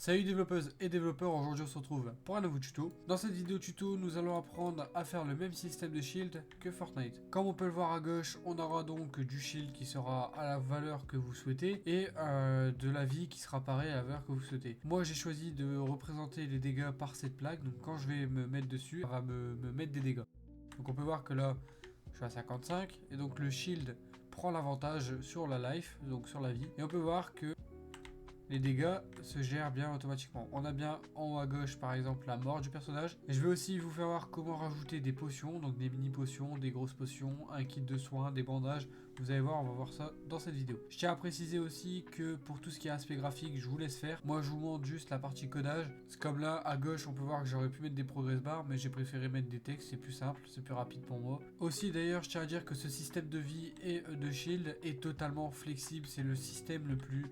Salut développeuses et développeurs, aujourd'hui on se retrouve pour un nouveau tuto. Dans cette vidéo tuto, nous allons apprendre à faire le même système de shield que Fortnite. Comme on peut le voir à gauche, on aura donc du shield qui sera à la valeur que vous souhaitez et de la vie qui sera pareil à la valeur que vous souhaitez. Moi j'ai choisi de représenter les dégâts par cette plaque, donc quand je vais me mettre dessus, ça va me mettre des dégâts. Donc on peut voir que là, je suis à 55 et donc le shield prend l'avantage sur la life, donc sur la vie. Et on peut voir que les dégâts se gèrent bien automatiquement. On a bien en haut à gauche par exemple la mort du personnage. Et je vais aussi vous faire voir comment rajouter des potions, donc des mini potions, des grosses potions, un kit de soins, des bandages. Vous allez voir, on va voir ça dans cette vidéo. Je tiens à préciser aussi que pour tout ce qui est aspect graphique, je vous laisse faire. Moi je vous montre juste la partie codage. C'est comme là à gauche on peut voir que j'aurais pu mettre des progress bars, mais j'ai préféré mettre des textes, c'est plus simple, c'est plus rapide pour moi. Aussi d'ailleurs je tiens à dire que ce système de vie et de shield est totalement flexible. C'est le système le plus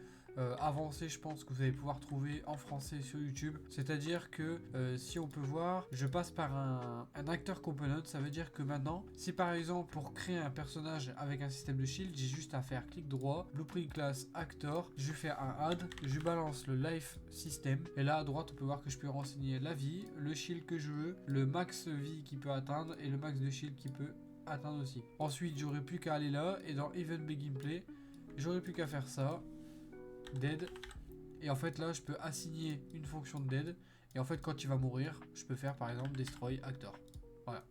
avancé je pense que vous allez pouvoir trouver en français sur YouTube. C'est à dire que si on peut voir, je passe par un acteur component. Ça veut dire que maintenant si par exemple pour créer un personnage avec un système de shield, j'ai juste à faire clic droit, blueprint class actor, je fais un add, je balance le life system et là à droite on peut voir que je peux renseigner la vie, le shield que je veux, le max vie qu'il peut atteindre et le max de shield qu'il peut atteindre aussi. Ensuite j'aurais plus qu'à aller là et dans event begin play j'aurais plus qu'à faire ça, dead, et en fait là je peux assigner une fonction de dead et en fait quand il va mourir je peux faire par exemple destroy actor. Voilà,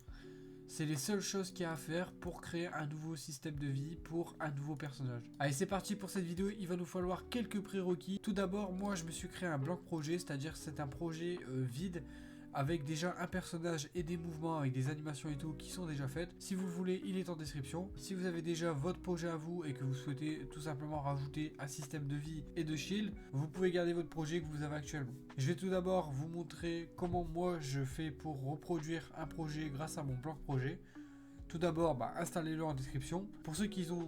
c'est les seules choses qu'il y a à faire pour créer un nouveau système de vie pour un nouveau personnage. Allez c'est parti pour cette vidéo. Il va nous falloir quelques prérequis. Tout d'abord moi je me suis créé un blank projet, c'est à dire c'est un projet vide avec déjà un personnage et des mouvements avec des animations et tout qui sont déjà faites. Si vous le voulez, il est en description. Si vous avez déjà votre projet à vous et que vous souhaitez tout simplement rajouter un système de vie et de shield, vous pouvez garder votre projet que vous avez actuellement. Je vais tout d'abord vous montrer comment moi je fais pour reproduire un projet grâce à mon blank projet. Tout d'abord, installez-le en description. Pour ceux qui ont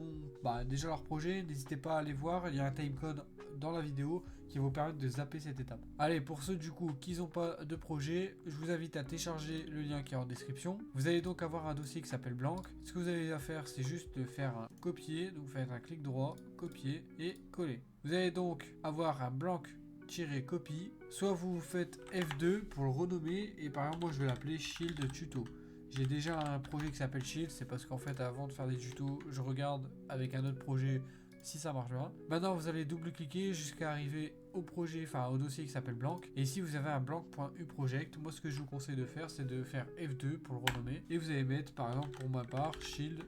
déjà leur projet, n'hésitez pas à aller voir. Il y a un timecode dans la vidéo qui va vous permettre de zapper cette étape. Allez, pour ceux du coup qui n'ont pas de projet, je vous invite à télécharger le lien qui est en description. Vous allez donc avoir un dossier qui s'appelle blank. Ce que vous avez à faire, c'est juste de faire un copier. Donc vous faites un clic droit, copier et coller. Vous allez donc avoir un blank-copy. Soit vous faites F2 pour le renommer et par exemple moi je vais l'appeler shield tuto. J'ai déjà un projet qui s'appelle Shield, c'est parce qu'en fait avant de faire des tutos, je regarde avec un autre projet si ça marche bien. Maintenant vous allez double-cliquer jusqu'à arriver au projet, enfin au dossier qui s'appelle blank. Et ici vous avez un blank.uproject. Moi ce que je vous conseille de faire, c'est de faire F2 pour le renommer. Et vous allez mettre par exemple pour ma part Shield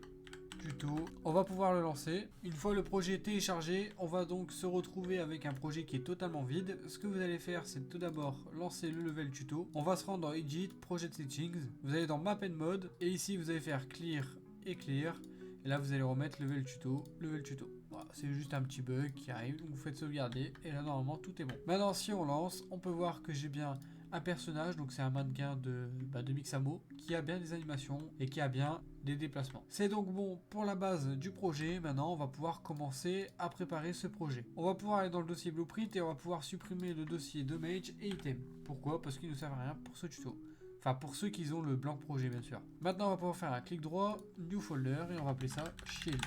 tuto. On va pouvoir le lancer. Une fois le projet téléchargé, on va donc se retrouver avec un projet qui est totalement vide. Ce que vous allez faire, c'est tout d'abord lancer le level tuto. On va se rendre dans Edit, Project Settings. Vous allez dans Map and Mode et ici vous allez faire Clear et Clear. Et là vous allez remettre level tuto, level tuto. Voilà, c'est juste un petit bug qui arrive, donc vous faites sauvegarder et là normalement tout est bon. Maintenant si on lance, on peut voir que j'ai bien un personnage, donc c'est un mannequin de Mixamo qui a bien des animations et qui a bien des déplacements. C'est donc bon pour la base du projet. Maintenant on va pouvoir commencer à préparer ce projet. On va pouvoir aller dans le dossier blueprint et on va pouvoir supprimer le dossier damage et item. Pourquoi? Parce qu'il ne sert à rien pour ce tuto. Enfin pour ceux qui ont le blanc projet bien sûr. Maintenant on va pouvoir faire un clic droit, new folder et on va appeler ça shield.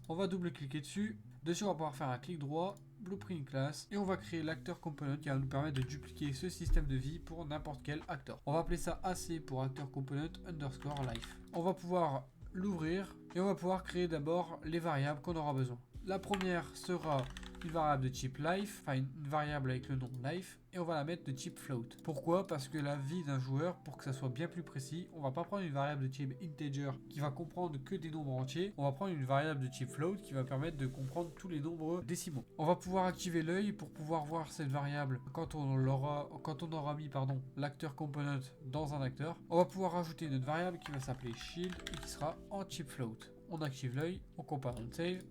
On va double cliquer dessus. Dessus on va pouvoir faire un clic droit, blueprint class et on va créer l'acteur component qui va nous permettre de dupliquer ce système de vie pour n'importe quel acteur. On va appeler ça AC pour acteur component underscore life. On va pouvoir l'ouvrir et on va pouvoir créer d'abord les variables qu'on aura besoin. La première sera une variable de type life, enfin une variable avec le nom life, et on va la mettre de type float. Pourquoi? Parce que la vie d'un joueur, pour que ça soit bien plus précis, on va pas prendre une variable de type integer qui va comprendre que des nombres entiers, on va prendre une variable de type float qui va permettre de comprendre tous les nombres décimaux. On va pouvoir activer l'œil pour pouvoir voir cette variable quand on aura mis l'acteur component dans un acteur. On va pouvoir rajouter une autre variable qui va s'appeler shield et qui sera en type float. On active l'œil, on component save,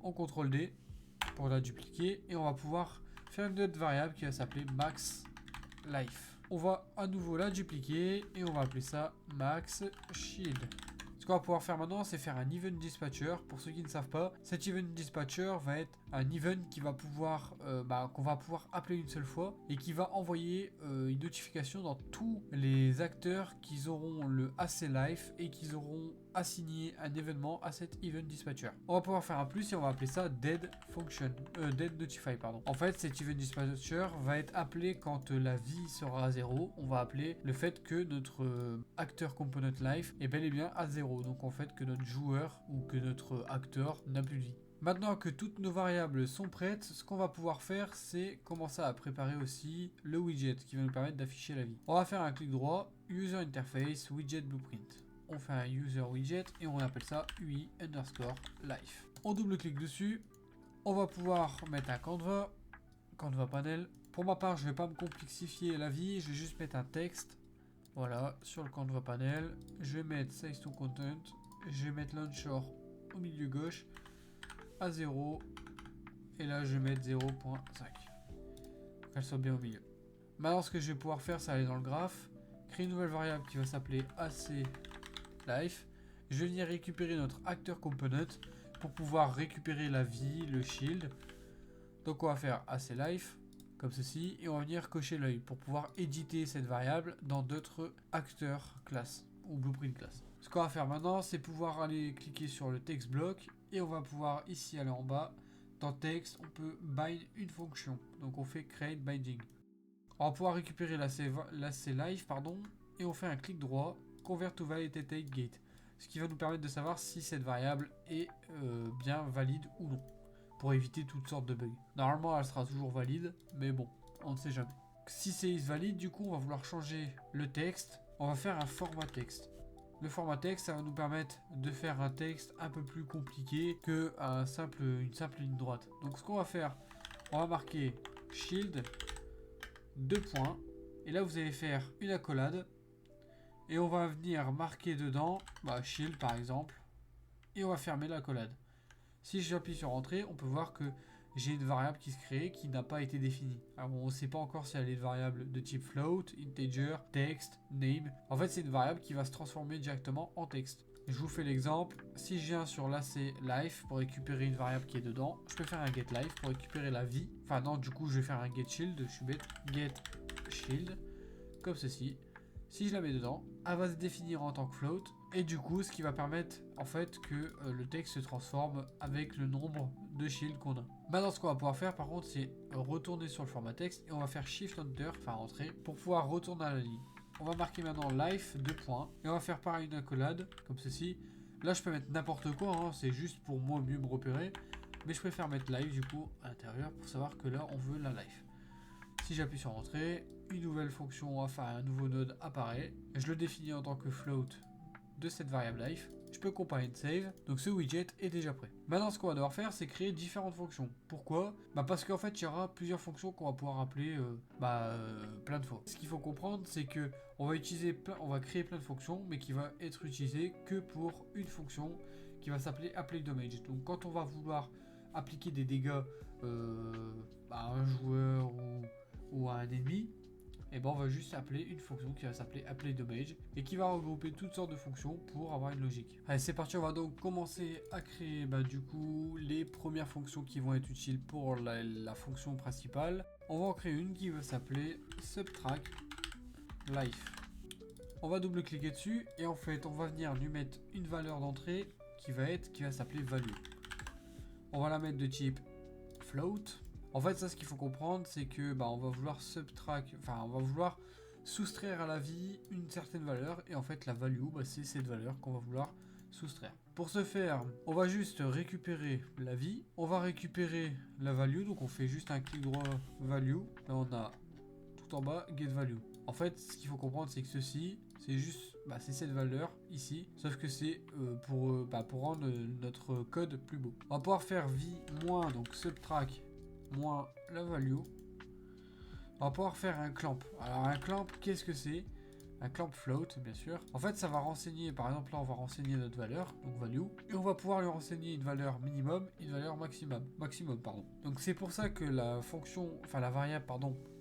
on CTRL D pour la dupliquer et on va pouvoir faire une autre variable qui va s'appeler max life. On va à nouveau la dupliquer et on va appeler ça max shield. Ce qu'on va pouvoir faire maintenant, c'est faire un event dispatcher. Pour ceux qui ne savent pas, cet event dispatcher va être un event qui va pouvoir, qu'on va pouvoir appeler une seule fois et qui va envoyer une notification dans tous les acteurs qui auront le AC Life et qui auront assigner un événement à cet event dispatcher. On va pouvoir faire un plus et on va appeler ça dead notify, pardon. En fait, cet event dispatcher va être appelé quand la vie sera à 0. On va appeler le fait que notre acteur component life est bel et bien à 0. Donc en fait que notre joueur ou que notre acteur n'a plus de vie. Maintenant que toutes nos variables sont prêtes, ce qu'on va pouvoir faire, c'est commencer à préparer aussi le widget qui va nous permettre d'afficher la vie. On va faire un clic droit, User Interface, Widget Blueprint. On fait un User Widget et on appelle ça UI underscore life. On double-clique dessus, on va pouvoir mettre un Canva panel. Pour ma part, je ne vais pas me complexifier la vie, je vais juste mettre un texte. Voilà, sur le Canva panel, je vais mettre Size to Content, je vais mettre Launcher au milieu gauche, à 0 et là je vais mettre 0.5 qu'elle soit bien au milieu. Maintenant ce que je vais pouvoir faire, c'est aller dans le graphe, créer une nouvelle variable qui va s'appeler AC_Life. Je vais venir récupérer notre acteur component pour pouvoir récupérer la vie, le shield. Donc on va faire AC_Life comme ceci et on va venir cocher l'œil pour pouvoir éditer cette variable dans d'autres acteurs classes ou blueprint class. Ce qu'on va faire maintenant, c'est pouvoir aller cliquer sur le text block et on va pouvoir ici aller en bas, dans texte, on peut bind une fonction. Donc on fait create binding. On va pouvoir récupérer l'ACLife, et on fait un clic droit, convert to validated gate. Ce qui va nous permettre de savoir si cette variable est bien valide ou non, pour éviter toutes sortes de bugs. Normalement, elle sera toujours valide, mais bon, on ne sait jamais. Si c'est valide, du coup, on va vouloir changer le texte. On va faire un format texte. Le format texte, ça va nous permettre de faire un texte un peu plus compliqué que une simple ligne droite. Donc ce qu'on va faire, on va marquer shield, 2 points, et là vous allez faire une accolade, et on va venir marquer dedans, shield par exemple, et on va fermer l'accolade. Si j'appuie sur entrée, on peut voir que j'ai une variable qui se crée qui n'a pas été définie. Alors on ne sait pas encore si elle est une variable de type float, integer, text, name. En fait, c'est une variable qui va se transformer directement en texte. Je vous fais l'exemple. Si je viens sur l'ACLife pour récupérer une variable qui est dedans, je peux faire un getLife pour récupérer la vie. Enfin non, du coup, je vais faire un getShield. Je suis bête. GetShield, comme ceci. Si je la mets dedans, elle va se définir en tant que float. Et du coup, ce qui va permettre en fait que le texte se transforme avec le nombre de shields qu'on a. Maintenant, ce qu'on va pouvoir faire par contre, c'est retourner sur le format texte et on va faire Shift Enter, enfin entrer, pour pouvoir retourner à la ligne. On va marquer maintenant life 2 points et on va faire pareil une accolade comme ceci. Là, je peux mettre n'importe quoi, hein, c'est juste pour moi mieux me repérer. Mais je préfère mettre live du coup à l'intérieur pour savoir que là, on veut la life. Si j'appuie sur entrée, une nouvelle fonction, enfin un nouveau node apparaît. Je le définis en tant que float de cette variable life. Je peux compiler save, donc ce widget est déjà prêt. Maintenant, ce qu'on va devoir faire, c'est créer différentes fonctions. Pourquoi? Parce qu'en fait, il y aura plusieurs fonctions qu'on va pouvoir appeler plein de fois. Ce qu'il faut comprendre, c'est que on va créer plein de fonctions, mais qui va être utilisée que pour une fonction qui va s'appeler apply damage. Donc, quand on va vouloir appliquer des dégâts à un joueur ou à un ennemi, et on va juste appeler une fonction qui va s'appeler apply damage et qui va regrouper toutes sortes de fonctions pour avoir une logique. Allez, c'est parti, on va donc commencer à créer du coup les premières fonctions qui vont être utiles pour la fonction principale. On va en créer une qui va s'appeler subtract life. On va double cliquer dessus et en fait on va venir lui mettre une valeur d'entrée qui va s'appeler value. On va la mettre de type float. En fait, ça, ce qu'il faut comprendre, c'est que on va vouloir on va vouloir soustraire à la vie une certaine valeur, et en fait, la value, c'est cette valeur qu'on va vouloir soustraire. Pour ce faire, on va juste récupérer la vie, on va récupérer la value, donc on fait juste un clic droit value, là on a tout en bas get value. En fait, ce qu'il faut comprendre, c'est que ceci, c'est juste, c'est cette valeur ici, sauf que c'est pour rendre notre code plus beau. On va pouvoir faire vie moins, donc subtract moins la value. On va pouvoir faire un clamp. Alors un clamp, qu'est-ce que c'est? Un clamp float, bien sûr. En fait, ça va renseigner, par exemple là, on va renseigner notre valeur, donc value, et on va pouvoir lui renseigner une valeur minimum et une valeur maximum. Donc c'est pour ça que la variable,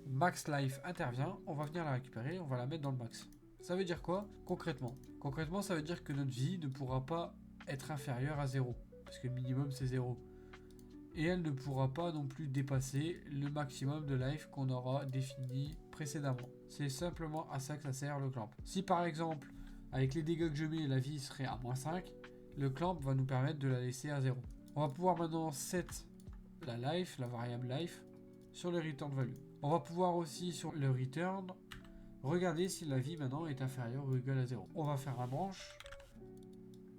max life intervient. On va venir la récupérer, on va la mettre dans le max. Ça veut dire quoi concrètement? Concrètement, ça veut dire que notre vie ne pourra pas être inférieure à 0, parce que le minimum c'est 0. Et elle ne pourra pas non plus dépasser le maximum de life qu'on aura défini précédemment. C'est simplement à ça que ça sert le clamp. Si par exemple avec les dégâts que je mets, la vie serait à -5. Le clamp va nous permettre de la laisser à 0. On va pouvoir maintenant set la life, la variable life, sur le return value. On va pouvoir aussi sur le return, regarder si la vie maintenant est inférieure ou égale à 0. On va faire un branch.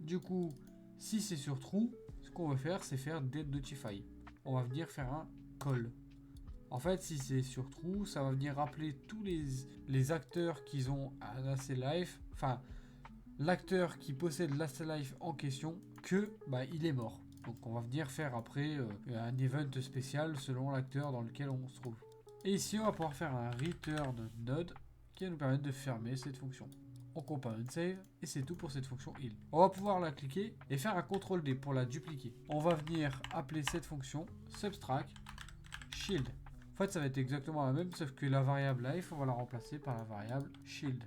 Du coup, si c'est sur true, ce qu'on va faire, c'est faire dead notify. On va venir faire un call. En fait, si c'est sur true, ça va venir rappeler tous les acteurs qui ont un last life, enfin, l'acteur qui possède last life en question, que il est mort. Donc on va venir faire après un event spécial selon l'acteur dans lequel on se trouve. Et ici, on va pouvoir faire un return node qui va nous permettre de fermer cette fonction. On compare un save et c'est tout pour cette fonction heal. On va pouvoir la cliquer et faire un CTRL D pour la dupliquer. On va venir appeler cette fonction subtract shield. En fait, ça va être exactement la même, sauf que la variable life, on va la remplacer par la variable shield.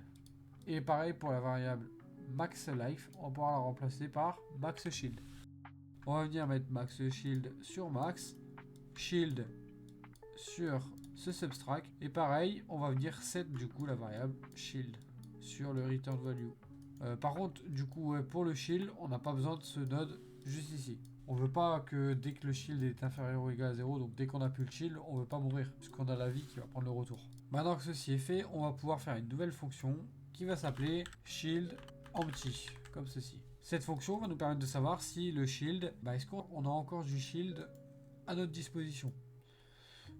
Et pareil pour la variable max life, on va pouvoir la remplacer par max shield. On va venir mettre max shield sur max, shield sur ce subtract. Et pareil, on va venir set du coup la variable shield sur le return value. Par contre, du coup, pour le shield, on n'a pas besoin de ce node juste ici. On veut pas que dès que le shield est inférieur ou égal à 0, donc dès qu'on a plus le shield, on veut pas mourir, puisqu'on a la vie qui va prendre le retour. Maintenant que ceci est fait, on va pouvoir faire une nouvelle fonction qui va s'appeler shield empty, comme ceci. Cette fonction va nous permettre de savoir si le shield, est-ce qu'on a encore du shield à notre disposition.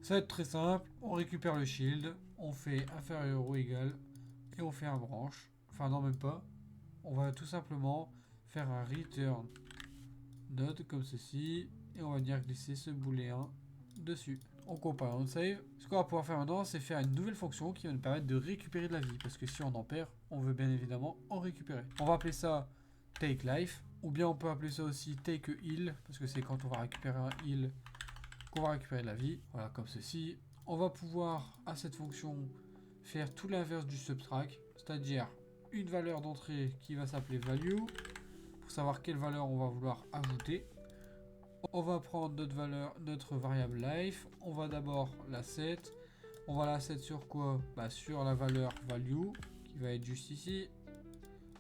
Ça va être très simple, on récupère le shield, on fait inférieur ou égal, et on fait un branch, enfin non même pas, on va tout simplement faire un return node comme ceci, et on va venir glisser ce booléen dessus. On compare, on save. Ce qu'on va pouvoir faire maintenant, c'est faire une nouvelle fonction qui va nous permettre de récupérer de la vie, parce que si on en perd, on veut bien évidemment en récupérer. On va appeler ça take life, ou bien on peut appeler ça aussi take heal, parce que c'est quand on va récupérer un heal qu'on va récupérer de la vie. Voilà, comme ceci. On va pouvoir, à cette fonction, faire tout l'inverse du subtract, c'est-à-dire une valeur d'entrée qui va s'appeler value, pour savoir quelle valeur on va vouloir ajouter. On va prendre notre variable life, on va d'abord la set, on va la set sur quoi? Sur la valeur value, qui va être juste ici.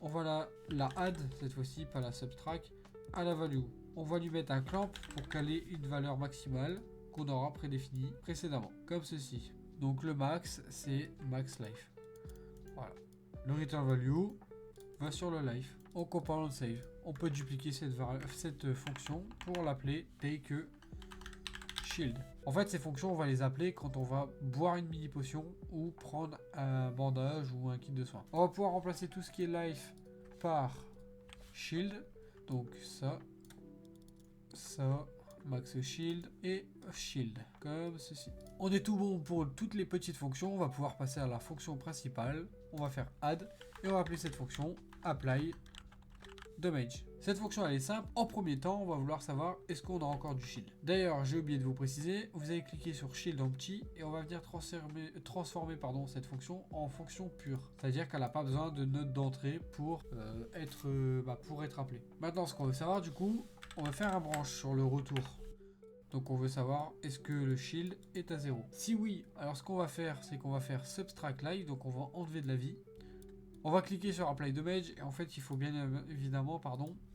On va la add, cette fois-ci, pas la subtract, à la value. On va lui mettre un clamp pour caler une valeur maximale qu'on aura prédéfinie précédemment, comme ceci. Donc le max, c'est max life. Voilà. Le return value va sur le life. On compare, on save. On peut dupliquer cette fonction pour l'appeler take shield. En fait, ces fonctions, on va les appeler quand on va boire une mini potion ou prendre un bandage ou un kit de soins. On va pouvoir remplacer tout ce qui est life par shield. Donc ça, max shield et shield, comme ceci. On est tout bon pour toutes les petites fonctions. On va pouvoir passer à la fonction principale. On va faire add et on va appeler cette fonction apply damage. Cette fonction elle est simple. En premier temps, on va vouloir savoir est-ce qu'on a encore du shield. D'ailleurs, j'ai oublié de vous préciser, vous allez cliquer sur shield empty et on va venir transformer cette fonction en fonction pure. C'est-à-dire qu'elle n'a pas besoin de note d'entrée pour être appelée. Maintenant, ce qu'on veut savoir du coup, on va faire un branch sur le retour. Donc on veut savoir est-ce que le shield est à 0. Si oui, alors ce qu'on va faire, c'est qu'on va faire subtract life, donc on va enlever de la vie. On va cliquer sur apply damage et en fait il faut bien évidemment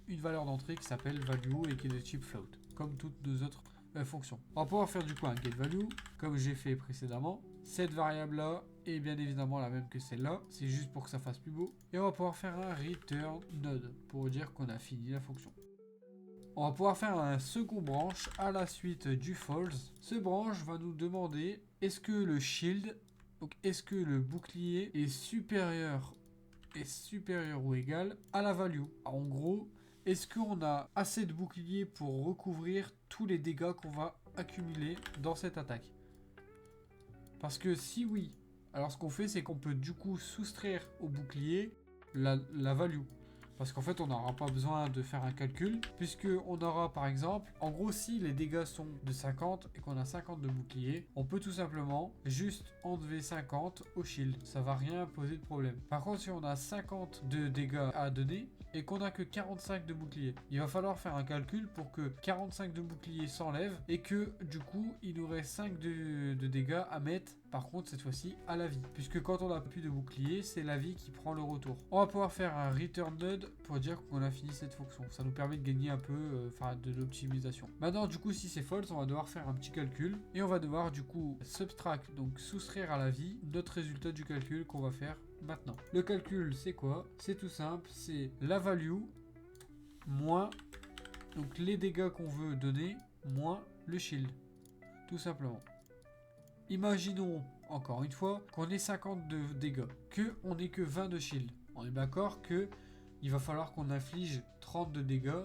une valeur d'entrée qui s'appelle value et qui est de type float, comme toutes nos autres fonctions. On va pouvoir faire du coup un get value, comme j'ai fait précédemment. Cette variable là est bien évidemment la même que celle-là, c'est juste pour que ça fasse plus beau. Et on va pouvoir faire un return node pour dire qu'on a fini la fonction. On va pouvoir faire un second branch à la suite du false. Ce branch va nous demander est-ce que le shield, donc est-ce que le bouclier est supérieur ou égal à la value. En gros, est-ce qu'on a assez de bouclier pour recouvrir tous les dégâts qu'on va accumuler dans cette attaque? Parce que si oui, alors ce qu'on fait c'est qu'on peut du coup soustraire au bouclier la value. Parce qu'en fait, on n'aura pas besoin de faire un calcul, puisque on aura par exemple, en gros, si les dégâts sont de 50 et qu'on a 50 de bouclier, on peut tout simplement juste enlever 50 au shield. Ça va rien poser de problème. Par contre, si on a 50 de dégâts à donner, et qu'on n'a que 45 de bouclier. Il va falloir faire un calcul pour que 45 de bouclier s'enlève et que du coup il nous reste 5 de dégâts à mettre par contre cette fois-ci à la vie. Puisque quand on n'a plus de bouclier, c'est la vie qui prend le retour. On va pouvoir faire un return node pour dire qu'on a fini cette fonction. Ça nous permet de gagner un peu de l'optimisation. Maintenant du coup si c'est false, on va devoir faire un petit calcul et on va devoir du coup subtract, donc soustraire à la vie notre résultat du calcul qu'on va faire maintenant. Le calcul c'est quoi? C'est tout simple, c'est la value moins donc les dégâts qu'on veut donner moins le shield, tout simplement. Imaginons encore une fois qu'on ait 50 de dégâts, que on n'ait que 20 de shield. On est d'accord que il va falloir qu'on inflige 30 de dégâts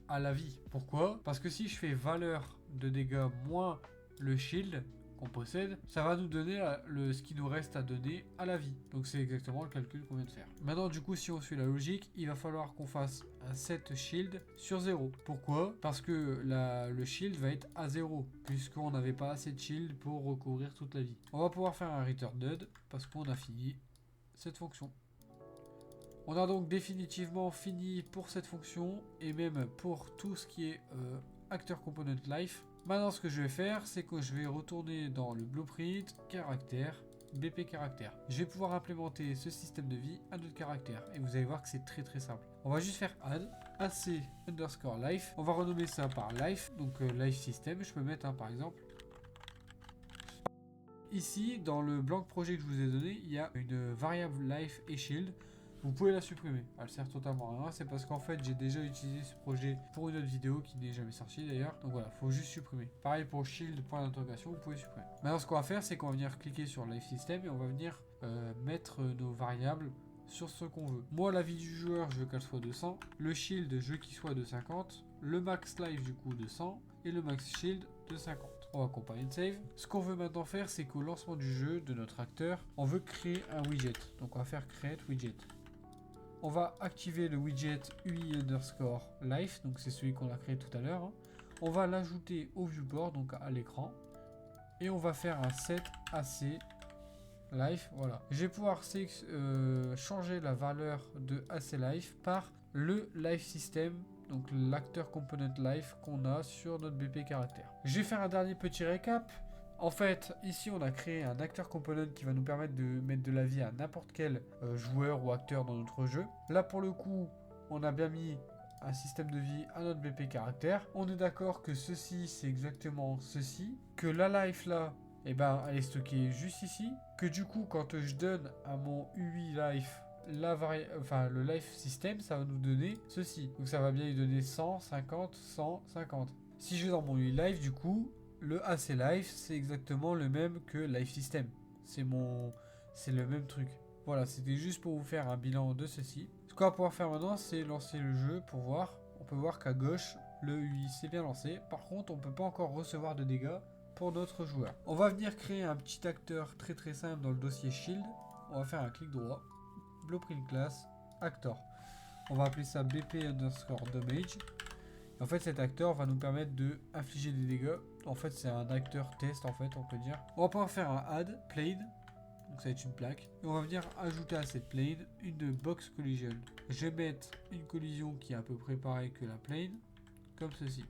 à la vie. Pourquoi? Parce que si je fais valeur de dégâts moins le shield qu'on possède, ça va nous donner ce qui nous reste à donner à la vie. Donc c'est exactement le calcul qu'on vient de faire. Maintenant du coup si on suit la logique, il va falloir qu'on fasse un set shield sur 0. Pourquoi? Parce que le shield va être à 0, puisqu'on n'avait pas assez de shield pour recouvrir toute la vie. On va pouvoir faire un return node, parce qu'on a fini cette fonction. On a donc définitivement fini pour cette fonction, et même pour tout ce qui est acteur component life. Maintenant ce que je vais faire, c'est que je vais retourner dans le blueprint, caractère, BP caractère. Je vais pouvoir implémenter ce système de vie à notre caractère. Et vous allez voir que c'est très très simple. On va juste faire add, AC underscore life. On va renommer ça par life, donc life system. Je peux mettre par exemple. Ici, dans le blank projet que je vous ai donné, il y a une variable life et shield. Vous pouvez la supprimer, elle sert totalement à rien, c'est parce qu'en fait j'ai déjà utilisé ce projet pour une autre vidéo qui n'est jamais sortie d'ailleurs, donc voilà, faut juste supprimer. Pareil pour shield, point d'interrogation, vous pouvez supprimer. Maintenant ce qu'on va faire, c'est qu'on va venir cliquer sur life system et on va venir mettre nos variables sur ce qu'on veut. Moi la vie du joueur, je veux qu'elle soit de 100, le shield, je veux qu'il soit de 50, le max life du coup de 100 et le max shield de 50. On va compiler and save. Ce qu'on veut maintenant faire, c'est qu'au lancement du jeu, de notre acteur, on veut créer un widget. Donc on va faire create widget. On va activer le widget UI underscore life, donc c'est celui qu'on a créé tout à l'heure. On va l'ajouter au viewport, donc à l'écran. Et on va faire un set AC life, voilà. Je vais pouvoir changer la valeur de AC life par le life system, donc l'acteur component life qu'on a sur notre BP caractère. Je vais faire un dernier petit récap. En fait, ici on a créé un acteur component qui va nous permettre de mettre de la vie à n'importe quel joueur ou acteur dans notre jeu. Là pour le coup, on a bien mis un système de vie à notre BP caractère. On est d'accord que ceci c'est exactement ceci. Que la life là, eh ben, elle est stockée juste ici. Que du coup quand je donne à mon UI life le life system, ça va nous donner ceci. Donc ça va bien lui donner 100, 50, 100, 50. Si je vais dans mon UI life du coup, le AC Life, c'est exactement le même que Life System. C'est le même truc. Voilà, c'était juste pour vous faire un bilan de ceci. Ce qu'on va pouvoir faire maintenant, c'est lancer le jeu pour voir. On peut voir qu'à gauche, le UI s'est bien lancé. Par contre, on ne peut pas encore recevoir de dégâts pour notre joueur. On va venir créer un petit acteur très très simple dans le dossier Shield. On va faire un clic droit. Blueprint class, actor. On va appeler ça BP underscore damage. En fait, cet acteur va nous permettre de infliger des dégâts. En fait, c'est un acteur test, en fait, on peut dire. On va pouvoir faire un add plane. Donc, ça va être une plaque. Et on va venir ajouter à cette plane une box collision. Je vais mettre une collision qui est à peu près pareille que la plane. Comme ceci.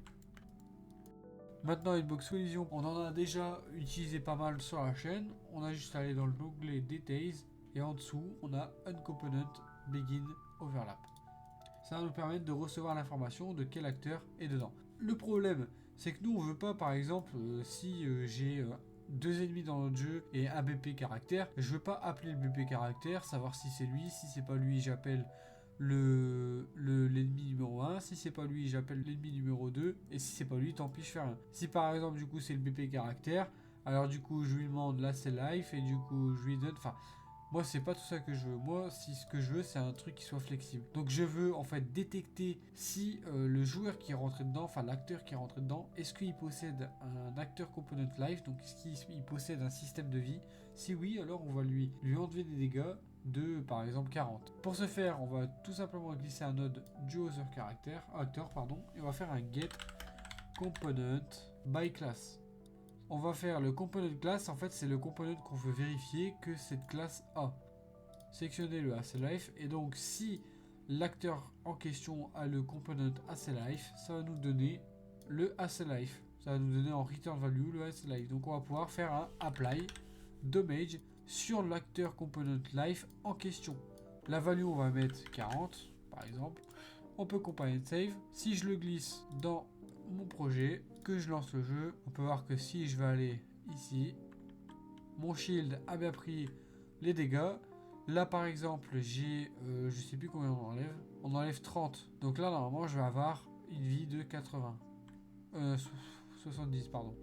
Maintenant, une box collision, on en a déjà utilisé pas mal sur la chaîne. On a juste à aller dans l'onglet Details. Et en dessous, on a Uncomponent Begin Overlap. Ça va nous permettre de recevoir l'information de quel acteur est dedans. Le problème, c'est que nous, on veut pas, par exemple, si j'ai 2 ennemis dans notre jeu et un BP caractère, je veux pas appeler le BP caractère, savoir si c'est lui, si c'est pas lui, j'appelle l'ennemi numéro 1, si c'est pas lui, j'appelle l'ennemi numéro 2, et si c'est pas lui, tant pis, je fais rien. Si par exemple, du coup, c'est le BP caractère, alors du coup, je lui demande là, c'est life, et du coup, je lui donne, enfin... Moi, c'est pas tout ça que je veux. Moi, si ce que je veux, c'est un truc qui soit flexible. Donc, je veux en fait détecter si le joueur qui est rentré dedans, enfin l'acteur qui est rentré dedans, est-ce qu'il possède un acteur component life, donc est-ce qu'il possède un système de vie. Si oui, alors on va lui enlever des dégâts de, par exemple, 40. Pour ce faire, on va tout simplement glisser un node du other acteur, et on va faire un get component by class. On va faire le component class, en fait c'est le component qu'on veut vérifier que cette classe a. Sélectionnez le AC Life et donc si l'acteur en question a le component ACLife, ça va nous donner le ACLife. Ça va nous donner en return value le ACLife. Donc on va pouvoir faire un apply damage sur l'acteur component life en question. La value, on va mettre 40 par exemple. On peut compile save. Si je le glisse dans mon projet, que je lance le jeu, on peut voir que si je vais aller ici, mon shield a bien pris les dégâts. Là par exemple j'ai je sais plus combien on enlève 30, donc là normalement je vais avoir une vie de 80 70 pardon.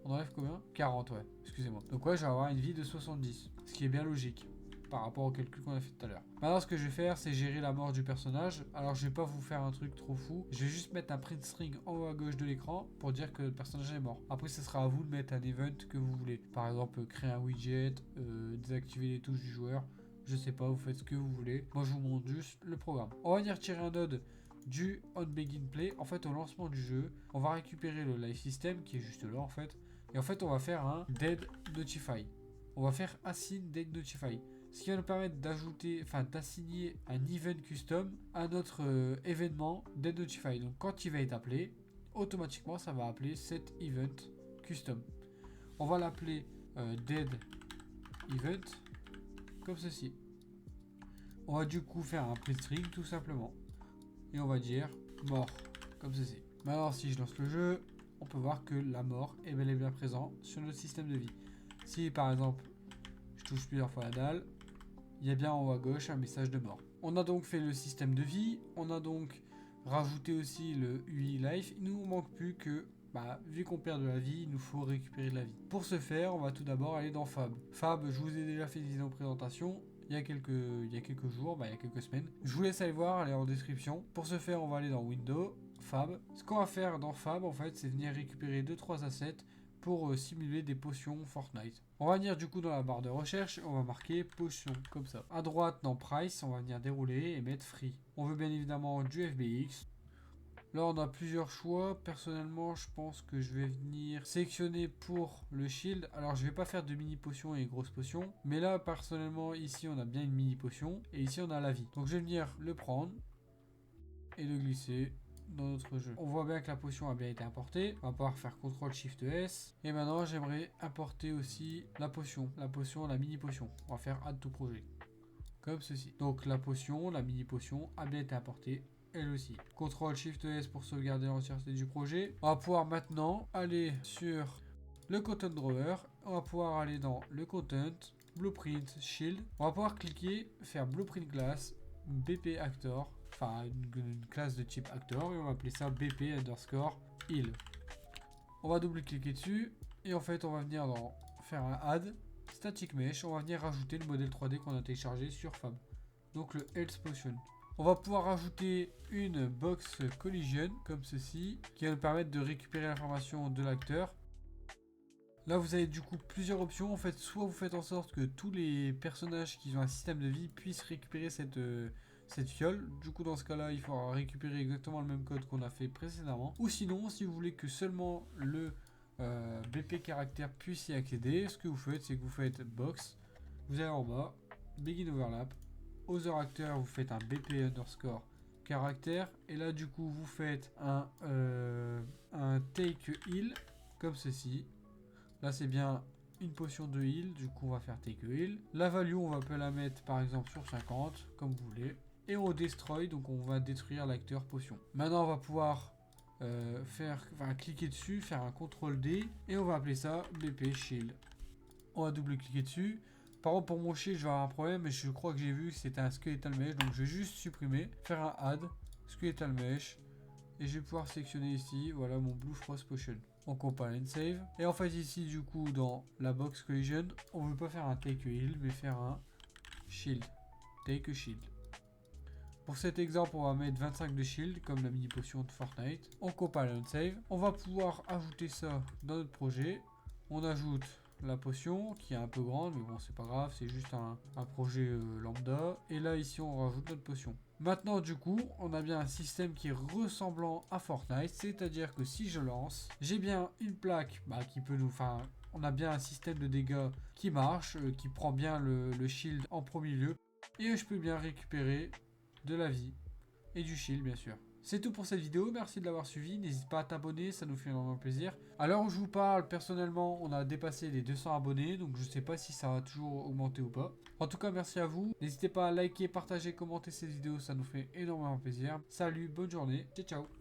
On enlève combien? 40, ouais, excusez-moi. Donc ouais, je vais avoir une vie de 70, ce qui est bien logique par rapport au calcul qu'on a fait tout à l'heure. Maintenant, ce que je vais faire, c'est gérer la mort du personnage. Alors, je vais pas vous faire un truc trop fou. Je vais juste mettre un print string en haut à gauche de l'écran pour dire que le personnage est mort. Après, ce sera à vous de mettre un event que vous voulez. Par exemple, créer un widget, désactiver les touches du joueur. Je sais pas, vous faites ce que vous voulez. Moi, je vous montre juste le programme. On va venir tirer un node du on begin play. En fait, au lancement du jeu, on va récupérer le live system qui est juste là en fait. Et en fait, on va faire un dead notify. On va faire assign dead notify. Ce qui va nous permettre d'ajouter, enfin d'assigner un event custom à notre événement dead notify. Donc quand il va être appelé, automatiquement ça va appeler cet event custom. On va l'appeler dead event comme ceci. On va du coup faire un print string tout simplement. Et on va dire mort comme ceci. Maintenant si je lance le jeu, on peut voir que la mort est bel et bien présente sur notre système de vie. Si par exemple je touche plusieurs fois la dalle, il y a bien en haut à gauche un message de mort. On a donc fait le système de vie, on a donc rajouté aussi le UI life. Il nous manque plus que, vu qu'on perd de la vie, il nous faut récupérer de la vie. Pour ce faire, on va tout d'abord aller dans Fab. Fab, je vous ai déjà fait une vidéo présentation il y a quelques jours, il y a quelques semaines. Je vous laisse aller voir, elle est en description. Pour ce faire, on va aller dans Windows, Fab. Ce qu'on va faire dans Fab, en fait, c'est venir récupérer 2-3 assets pour simuler des potions Fortnite. On va venir du coup dans la barre de recherche, on va marquer potion, comme ça. À droite, dans Price, on va venir dérouler et mettre Free. On veut bien évidemment du FBX. Là, on a plusieurs choix. Personnellement, je pense que je vais venir sélectionner pour le shield. Alors, je vais pas faire de mini potion et grosse potion. Mais là, personnellement, ici, on a bien une mini potion. Et ici, on a la vie. Donc, je vais venir le prendre et le glisser dans notre jeu. On voit bien que la potion a bien été importée. On va pouvoir faire CTRL SHIFT S. Et maintenant, j'aimerais importer aussi la potion, la mini potion. On va faire Add to Projet. Comme ceci. Donc, la potion, la mini potion a bien été importée. Elle aussi. CTRL SHIFT S pour sauvegarder l'entièreté du projet. On va pouvoir maintenant aller sur le Content Drawer. On va pouvoir aller dans le Content, Blueprint, Shield. On va pouvoir cliquer, faire Blueprint Class, BP Actor. Enfin, une classe de type Actor. Et on va appeler ça BP underscore heal. On va double-cliquer dessus. Et en fait, on va venir dans faire un Add, Static Mesh. On va venir rajouter le modèle 3D qu'on a téléchargé sur Fab. Donc le Health Potion. On va pouvoir ajouter une box collision comme ceci qui va nous permettre de récupérer l'information de l'acteur. Là vous avez du coup plusieurs options. En fait, soit vous faites en sorte que tous les personnages qui ont un système de vie puissent récupérer cette fiole. Du coup dans ce cas là il faudra récupérer exactement le même code qu'on a fait précédemment. Ou sinon si vous voulez que seulement le BP caractère puisse y accéder, ce que vous faites c'est que vous faites box, vous allez en bas, begin overlap. Other acteur, vous faites un BP underscore caractère et là du coup vous faites un take heal comme ceci. Là c'est bien une potion de heal, du coup on va faire take heal. La value on va la mettre par exemple sur 50 comme vous voulez et on destroy, donc on va détruire l'acteur potion. Maintenant on va pouvoir cliquer dessus, faire un CTRL D et on va appeler ça BP shield. On va double cliquer dessus. Par contre, pour mon shield, je vais avoir un problème, mais je crois que j'ai vu que c'était un skeletal mesh, donc je vais juste supprimer, faire un add, skeletal mesh, et je vais pouvoir sélectionner ici, voilà mon Blue Frost Potion. On compile and save. Et en fait, ici, du coup, dans la box collision, on ne veut pas faire un take heal, mais faire un shield. Take a shield. Pour cet exemple, on va mettre 25 de shield, comme la mini potion de Fortnite. On compile and save. On va pouvoir ajouter ça dans notre projet. On ajoute la potion qui est un peu grande, mais bon c'est pas grave, c'est juste un projet lambda. Et là ici on rajoute notre potion. Maintenant du coup on a bien un système qui est ressemblant à Fortnite, c'est à dire que si je lance, j'ai bien une plaque qui peut nous, on a bien un système de dégâts qui marche, qui prend bien le shield en premier lieu, et je peux bien récupérer de la vie et du shield bien sûr. C'est tout pour cette vidéo, merci de l'avoir suivi, n'hésite pas à t'abonner, ça nous fait énormément plaisir. À l'heure où je vous parle, personnellement, on a dépassé les 200 abonnés, donc je sais pas si ça va toujours augmenter ou pas. En tout cas, merci à vous, n'hésitez pas à liker, partager, commenter cette vidéo, ça nous fait énormément plaisir. Salut, bonne journée, ciao ciao.